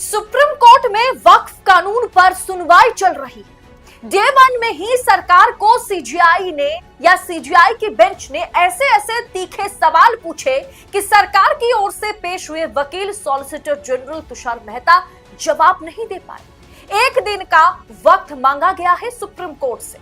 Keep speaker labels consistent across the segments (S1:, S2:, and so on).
S1: Supreme court में वक्फ कानून पर सुनवाई चल रही है। डे वन में ही सरकार को सीजीआई ने या सीजीआई की बेंच ने ऐसे तीखे सवाल पूछे कि सरकार की ओर से पेश हुए वकील सॉलिसिटर जनरल तुषार मेहता जवाब नहीं दे पाए। एक दिन का वक्त मांगा गया है सुप्रीम कोर्ट से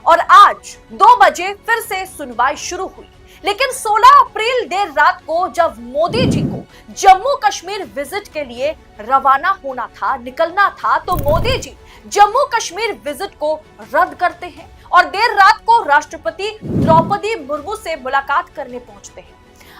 S1: और आज 2 बजे फिर से सुनवाई शुरू हुई। लेकिन 16 अप्रैल देर रात को जब मोदी जी को जम्मू कश्मीर विजिट के लिए रवाना होना था, निकलना था, तो मोदी जी जम्मू कश्मीर विजिट को रद्द करते हैं और देर रात को राष्ट्रपति द्रौपदी मुर्मू से मुलाकात करने पहुंचते हैं।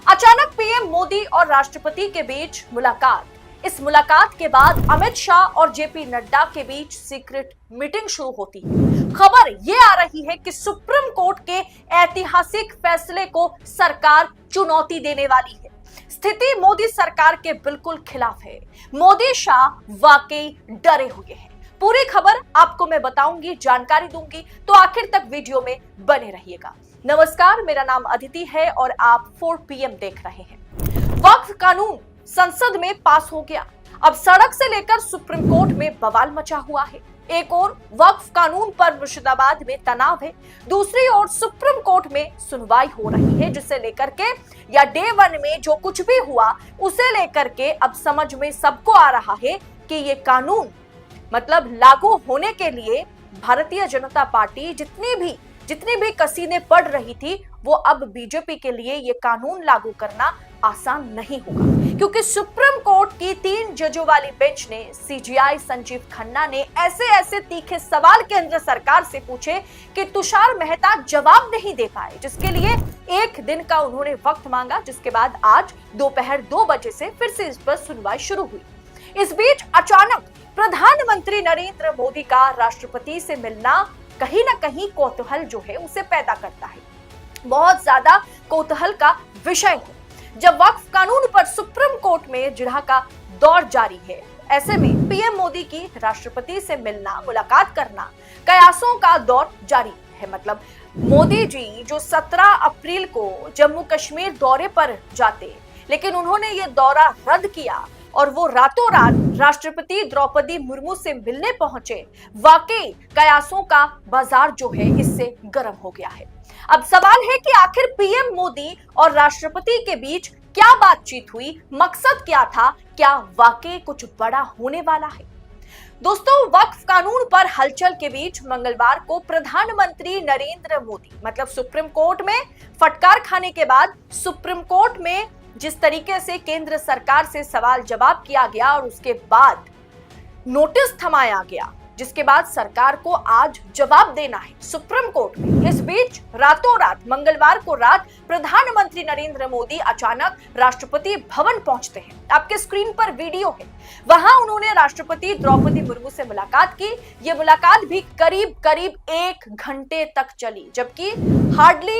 S1: अचानक पीएम मोदी और राष्ट्रपति के बीच मुलाकात। इस मुलाकात के बाद अमित शाह और जेपी नड्डा के बीच सीक्रेट मीटिंग शुरू होती है। खबर ये आ रही है कि सुप्रीम कोर्ट के ऐतिहासिक फैसले को सरकार चुनौती देने वाली है। स्थिति मोदी सरकार के बिल्कुल खिलाफ है। मोदी शाह वाकई डरे हुए हैं। पूरी खबर आपको मैं बताऊंगी, जानकारी दूंगी, तो आखिर तक वीडियो में बने रहिएगा। नमस्कार, मेरा नाम अदिति है और आप 4 PM देख रहे हैं। वक्फ कानून संसद में पास हो गया। अब सड़क से लेकर सुप्रीम कोर्ट में बवाल मचा हुआ है। एक ओर वक्फ कानून पर मुर्शिदाबाद में तनाव है, दूसरी ओर सुप्रीम कोर्ट में सुनवाई हो रही है, जिसे लेकर के या डे वन में जो कुछ भी हुआ उसे लेकर के अब समझ में सबको आ रहा है कि ये कानून मतलब लागू होने के लिए भारतीय जनता पार्टी जितनी भी कसीने पड़ रही थी, वो अब बीजेपी के लिए ये कानून लागू करना आसान नहीं होगा, क्योंकि सुप्रीम कोर्ट की 3 जजों वाली बेंच ने सीजीआई संजीव खन्ना ने ऐसे तीखे सवाल केंद्र सरकार से पूछे कि तुषार मेहता जवाब नहीं दे पाए, जिसके लिए एक दिन का उन्होंने वक्त मांगा, जिसके बाद आज दोपहर 2 बजे से फिर से इस पर सुनवाई शुरू हुई। इस बीच अचानक प्रधानमंत्री नरेंद्र मोदी का राष्ट्रपति से मिलना कहीं ना कहीं कौतूहल जो है उसे पैदा करता है। बहुत ज्यादा कौतूहल का विषय है। जब वक्फ कानून पर सुप्रीम कोर्ट में जिरह का दौर जारी है, ऐसे में पीएम मोदी की राष्ट्रपति से मिलना, मुलाकात करना, कयासों का दौर जारी है। मतलब मोदी जी जो 17 अप्रैल को जम्मू कश्मीर दौरे पर जाते, लेकिन उन्होंने ये दौरा रद्द किया और वो रातों रात राष्ट्रपति द्रौपदी मुर्मू से मिलने पहुंचे। वाकई कयासों का बाजार जो है इससे गर्म हो गया है। अब सवाल है कि आखिर पीएम मोदी और राष्ट्रपति के बीच क्या बातचीत हुई, मकसद क्या था, क्या वाकई कुछ बड़ा होने वाला है? दोस्तों, वक्फ कानून पर हलचल के बीच मंगलवार को प्रधानमंत्री नरेंद्र मोदी मतलब सुप्रीम कोर्ट में फटकार खाने के बाद सुप्रीम कोर्ट में जिस तरीके से केंद्र सरकार से सवाल जवाब किया गया और उसके बाद नोटिस थमाया गया, जिसके बाद सरकार को आज जवाब देना है सुप्रीम कोर्ट में। इस बीच रातों रात मंगलवार को रात प्रधानमंत्री नरेंद्र मोदी अचानक राष्ट्रपति भवन पहुंचते हैं। आपके स्क्रीन पर वीडियो है। वहां उन्होंने राष्ट्रपति द्रौपदी मुर्मू से मुलाकात की। ये मुलाकात भी करीब 1 घंटे तक चली, जबकि हार्डली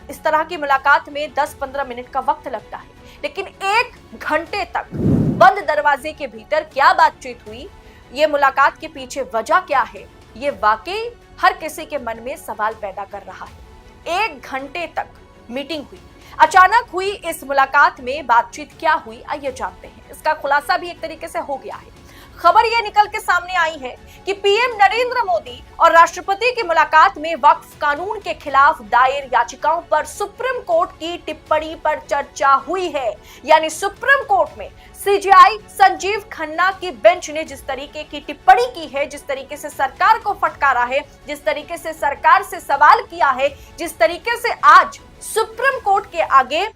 S1: इस तरह की मुलाकात में 10-15 मिनट का वक्त लगता है, लेकिन 1 घंटे तक बंद दरवाजे के भीतर क्या बातचीत हुई, ये मुलाकात के पीछे वजह क्या है, ये वाकई हर किसी के मन में सवाल पैदा कर रहा है। 1 घंटे तक मीटिंग हुई। अचानक हुई इस मुलाकात में बातचीत क्या हुई, आइए जानते हैं। इसका खुलासा भी एक तरीके से हो गया है। खबर यह निकल के सामने आई है कि पीएम नरेंद्र मोदी और राष्ट्रपति की मुलाकात में वक्फ कानून के खिलाफ दायर याचिकाओं पर सुप्रीम कोर्ट की टिप्पणी पर चर्चा हुई है। यानी सुप्रीम कोर्ट में सीजीआई संजीव खन्ना की बेंच ने जिस तरीके की टिप्पणी की है, जिस तरीके से सरकार को फटकारा है, जिस तरीके से सरकार से सवाल किया है, जिस तरीके से आज सुप्रीम कोर्ट के आगे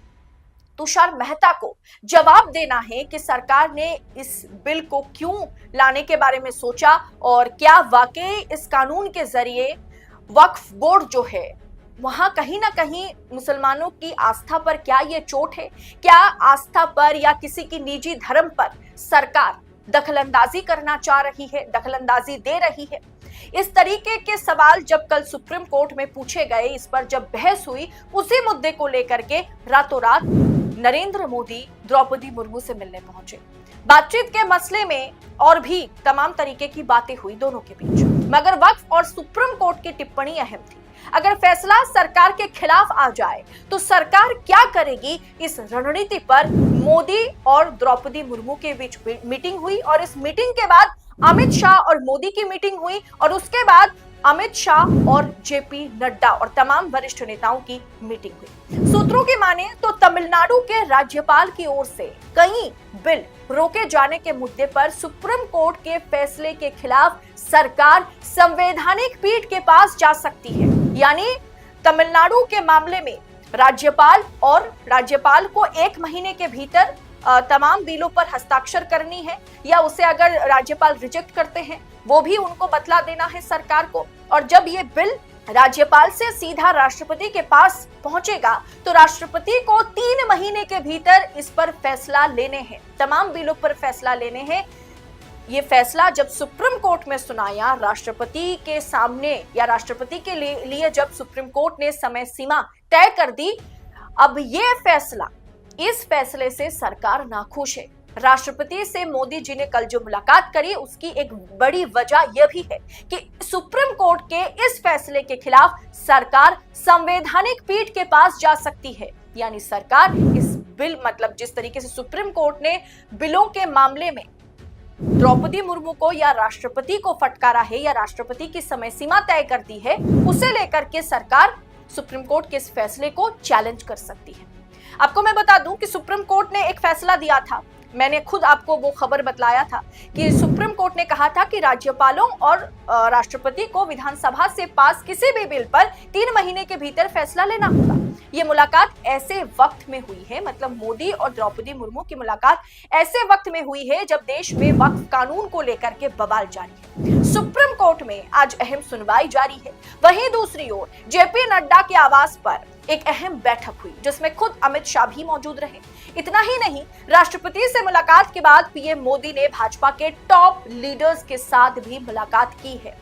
S1: तुषार मेहता को जवाब देना है कि सरकार ने इस बिल को क्यों लाने के बारे में सोचा और क्या वाकई इस कानून के जरिए वक्फ बोर्ड जो है वहां कहीं ना कहीं मुसलमानों की आस्था पर क्या ये चोट है, क्या आस्था पर या किसी की निजी धर्म पर सरकार दखलंदाजी करना चाह रही है, दखलंदाजी दे रही है। इस तरीके के सवाल जब कल सुप्रीम कोर्ट में पूछे गए, इस पर जब बहस हुई, उसी मुद्दे को लेकर के रातों रात नरेंद्र मोदी द्रौपदी मुर्मू से मिलने पहुंचे। बातचीत के मसले में और भी तमाम तरीके की बातें हुई दोनों के बीच, मगर वक्फ और सुप्रीम कोर्ट की टिप्पणी अहम थी। अगर फैसला सरकार के खिलाफ आ जाए तो सरकार क्या करेगी, इस रणनीति पर मोदी और द्रौपदी मुर्मू के बीच मीटिंग हुई और इस मीटिंग के बाद अमित शाह और मोदी की मीटिंग हुई और उसके बाद अमित शाह और जेपी नड्डा और तमाम वरिष्ठ नेताओं की मीटिंग हुई। सूत्रों की माने तो तमिलनाडु के राज्यपाल की ओर से कई बिल रोके जाने के मुद्दे पर सुप्रीम कोर्ट के फैसले के खिलाफ सरकार संवैधानिक पीठ के पास जा सकती है। यानी तमिलनाडु के मामले में राज्यपाल को 1 महीने के भीतर तमाम बिलों पर हस्ताक्षर करनी है, या उसे अगर राज्यपाल रिजेक्ट करते हैं वो भी उनको बतला देना है सरकार को। और जब ये बिल राज्यपाल से सीधा राष्ट्रपति के पास पहुंचेगा तो राष्ट्रपति को 3 महीने के भीतर इस पर फैसला लेने हैं, तमाम बिलों पर फैसला लेने हैं। ये फैसला जब सुप्रीम कोर्ट में सुनाया राष्ट्रपति के सामने या राष्ट्रपति के लिए जब सुप्रीम कोर्ट ने समय सीमा तय कर दी, अब ये फैसला, इस फैसले से सरकार नाखुश है। राष्ट्रपति से मोदी जी ने कल जो मुलाकात करी उसकी एक बड़ी वजह यह भी है कि सुप्रीम कोर्ट के इस फैसले के खिलाफ सरकार संवैधानिक पीठ के पास जा सकती है। यानी सरकार इस बिल, मतलब जिस तरीके से सुप्रीम कोर्ट ने बिलों के मामले में द्रौपदी मुर्मू को या राष्ट्रपति को फटकारा है या राष्ट्रपति की समय सीमा तय कर दी है, उसे लेकर के सरकार सुप्रीम कोर्ट के इस फैसले को चैलेंज कर सकती है। आपको मैं बता दूं कि सुप्रीम कोर्ट ने एक फैसला दिया था, मैंने खुद आपको वो खबर बतलाया था कि सुप्रीम कोर्ट ने कहा था कि राज्यपालों और राष्ट्रपति को विधानसभा से पास किसी भी बिल पर 3 महीने के भीतर फैसला लेना होगा। ये मुलाकात ऐसे वक्त में हुई है, मतलब मोदी और द्रौपदी मुर्मू की मुलाकात ऐसे वक्त में हुई है जब देश में वक्फ कानून को लेकर के बवाल जारी है। सुप्रीम कोर्ट में आज अहम सुनवाई जारी है। वहीं दूसरी ओर जेपी नड्डा के आवास पर एक अहम बैठक हुई जिसमें खुद अमित शाह भी मौजूद रहे। इतना ही नहीं, राष्ट्रपति से मुलाकात के बाद पीएम मोदी ने भाजपा के टॉप लीडर्स के साथ भी मुलाकात की है।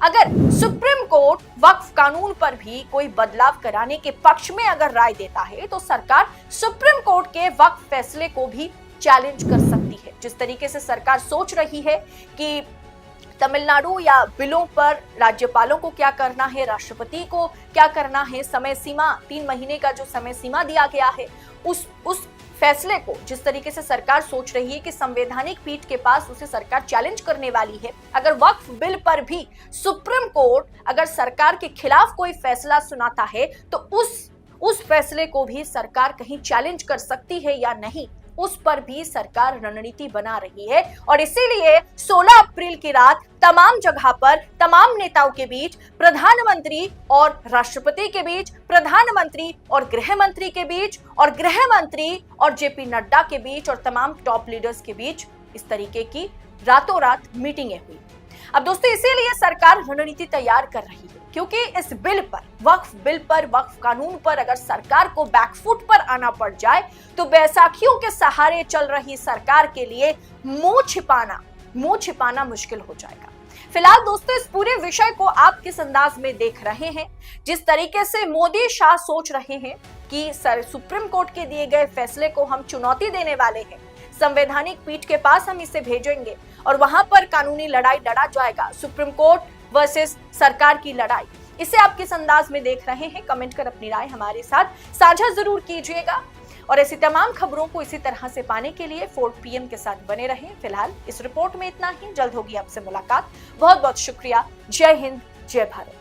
S1: अगर सुप्रीम कोर्ट वक्फ कानून पर भी कोई बदलाव कराने के पक्ष में अगर राय देता है तो सरकार सुप्रीम कोर्ट के वक्फ फैसले को भी चैलेंज कर सकती है। जिस तरीके से सरकार सोच रही है कि तमिलनाडु या बिलों पर राज्यपालों को क्या करना है, राष्ट्रपति को क्या करना है, समय सीमा 3 महीने का जो समय सीमा दिया गया है, उस फैसले को जिस तरीके से सरकार सोच रही है कि संवैधानिक पीठ के पास उसे सरकार चैलेंज करने वाली है। अगर वक्फ बिल पर भी सुप्रीम कोर्ट अगर सरकार के खिलाफ कोई फैसला सुनाता है तो उस फैसले को भी सरकार कहीं चैलेंज कर सकती है या नहीं, उस पर भी सरकार रणनीति बना रही है। और इसीलिए 16 अप्रैल की रात तमाम जगह पर तमाम नेताओं के बीच, प्रधानमंत्री और राष्ट्रपति के बीच, प्रधानमंत्री और गृह मंत्री के बीच, और गृह मंत्री और जेपी नड्डा के बीच और तमाम टॉप लीडर्स के बीच इस तरीके की रातों रात मीटिंगें हुई। अब दोस्तों, इसीलिए सरकार रणनीति तैयार कर रही है क्योंकि इस बिल पर, वक्फ बिल पर, वक्फ कानून पर अगर सरकार को बैकफुट पर आना पड़ जाए तो बैसाखियों के सहारे चल रही सरकार के लिए मुंह छिपाना मुश्किल हो जाएगा। फिलहाल दोस्तों, इस पूरे विषय को आप किस अंदाज में देख रहे हैं? जिस तरीके से मोदी शाह सोच रहे हैं कि सुप्रीम कोर्ट के दिए गए फैसले को हम चुनौती देने वाले हैं, संवैधानिक पीठ के पास हम इसे भेजेंगे और वहां पर कानूनी लड़ाई लड़ा जाएगा, सुप्रीम कोर्ट वर्सेस सरकार की लड़ाई। इसे आप किस अंदाज में देख रहे हैं? कमेंट कर अपनी राय हमारे साथ साझा जरूर कीजिएगा और ऐसी तमाम खबरों को इसी तरह से पाने के लिए 4 PM के साथ बने रहें। फिलहाल इस रिपोर्ट में इतना ही, जल्द होगी आपसे मुलाकात। बहुत बहुत शुक्रिया। जय हिंद, जय भारत।